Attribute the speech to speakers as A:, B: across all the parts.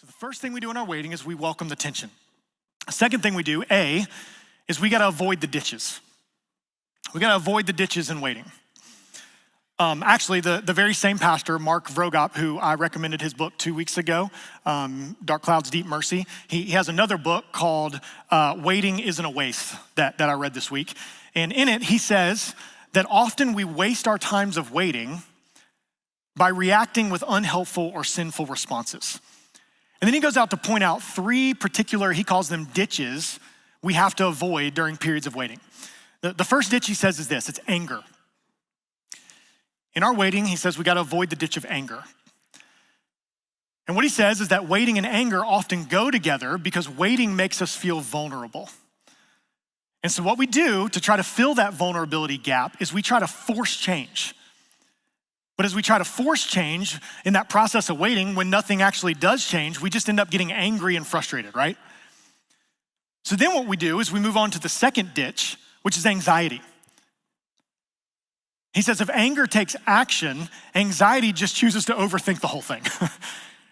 A: So the first thing we do in our waiting is we welcome the tension. The second thing we do, A, is we gotta avoid the ditches. We gotta avoid the ditches in waiting. Actually, the very same pastor, Mark Vrogop, who I recommended his book 2 weeks ago, Dark Clouds, Deep Mercy, he has another book called Waiting Isn't a Waste that I read this week. And in it, he says that often we waste our times of waiting by reacting with unhelpful or sinful responses. And then he goes out to point out 3 particular, he calls them ditches, we have to avoid during periods of waiting. The first ditch he says is this, it's anger. In our waiting, he says we gotta avoid the ditch of anger. And what he says is that waiting and anger often go together because waiting makes us feel vulnerable. And so what we do to try to fill that vulnerability gap is we try to force change. But as we try to force change in that process of waiting, when nothing actually does change, we just end up getting angry and frustrated, right? So then what we do is we move on to the second ditch, which is anxiety. He says if anger takes action, anxiety just chooses to overthink the whole thing.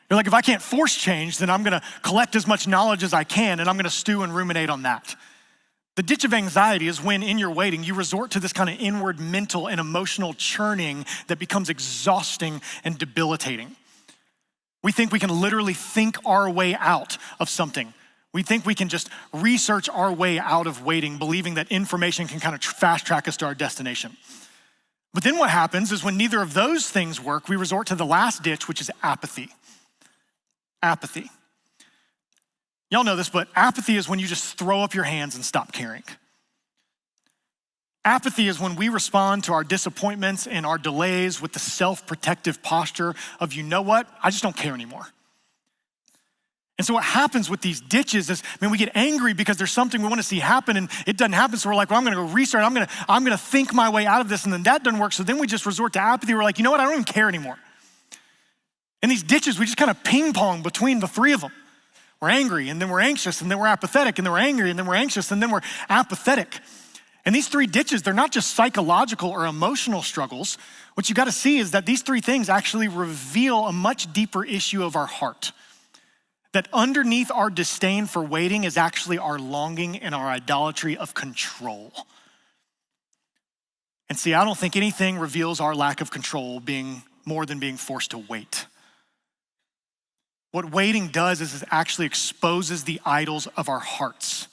A: You're like, if I can't force change, then I'm gonna collect as much knowledge as I can and I'm gonna stew and ruminate on that. The ditch of anxiety is when in your waiting, you resort to this kind of inward mental and emotional churning that becomes exhausting and debilitating. We think we can literally think our way out of something. We think we can just research our way out of waiting, believing that information can kind of fast track us to our destination. But then what happens is when neither of those things work, we resort to the last ditch, which is apathy. Apathy. Y'all know this, but apathy is when you just throw up your hands and stop caring. Apathy is when we respond to our disappointments and our delays with the self-protective posture of, you know what, I just don't care anymore. And so what happens with these ditches is, we get angry because there's something we want to see happen and it doesn't happen. So we're like, well, I'm going to go research. I'm going to think my way out of this, and then that doesn't work. So then we just resort to apathy. We're like, you know what? I don't even care anymore. And these ditches, we just kind of ping pong between the 3 of them. We're angry, and then we're anxious, and then we're apathetic, and then we're angry, and then we're anxious, and then we're apathetic. And these 3 ditches, they're not just psychological or emotional struggles. What you got to see is that these 3 things actually reveal a much deeper issue of our heart. That underneath our disdain for waiting is actually our longing and our idolatry of control. And see, I don't think anything reveals our lack of control being more than being forced to wait. What waiting does is it actually exposes the idols of our hearts.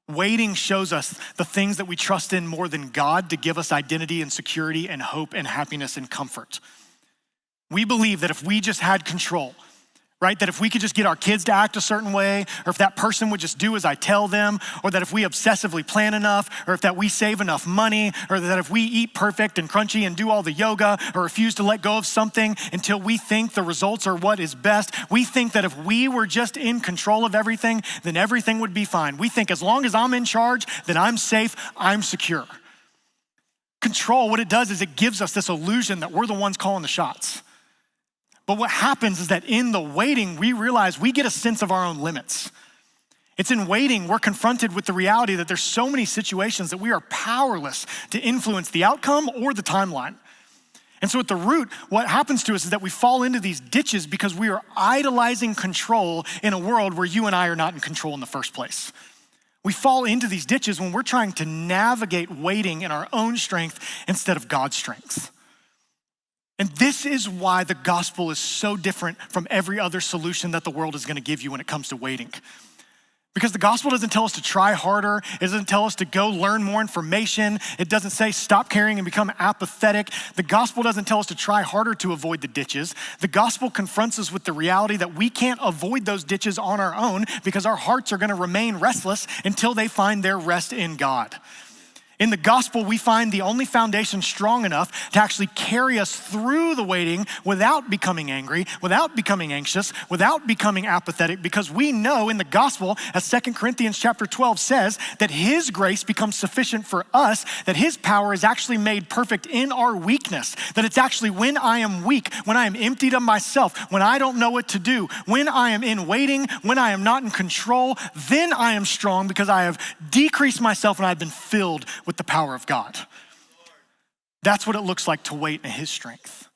A: Waiting shows us the things that we trust in more than God to give us identity and security and hope and happiness and comfort. We believe that if we just had control, right? That if we could just get our kids to act a certain way, or if that person would just do as I tell them, or that if we obsessively plan enough, or if that we save enough money, or that if we eat perfect and crunchy and do all the yoga, or refuse to let go of something until we think the results are what is best, we think that if we were just in control of everything, then everything would be fine. We think as long as I'm in charge, then I'm safe, I'm secure. Control, what it does is it gives us this illusion that we're the ones calling the shots. But what happens is that in the waiting, we realize we get a sense of our own limits. It's in waiting, we're confronted with the reality that there's so many situations that we are powerless to influence the outcome or the timeline. And so at the root, what happens to us is that we fall into these ditches because we are idolizing control in a world where you and I are not in control in the first place. We fall into these ditches when we're trying to navigate waiting in our own strength instead of God's strength. And this is why the gospel is so different from every other solution that the world is gonna give you when it comes to waiting. Because the gospel doesn't tell us to try harder. It doesn't tell us to go learn more information. It doesn't say stop caring and become apathetic. The gospel doesn't tell us to try harder to avoid the ditches. The gospel confronts us with the reality that we can't avoid those ditches on our own because our hearts are gonna remain restless until they find their rest in God. In the gospel, we find the only foundation strong enough to actually carry us through the waiting without becoming angry, without becoming anxious, without becoming apathetic, because we know in the gospel, as 2 Corinthians chapter 12 says, that his grace becomes sufficient for us, that his power is actually made perfect in our weakness, that it's actually when I am weak, when I am emptied of myself, when I don't know what to do, when I am in waiting, when I am not in control, then I am strong because I have decreased myself and I've been filled with the power of God. That's what it looks like to wait in his strength.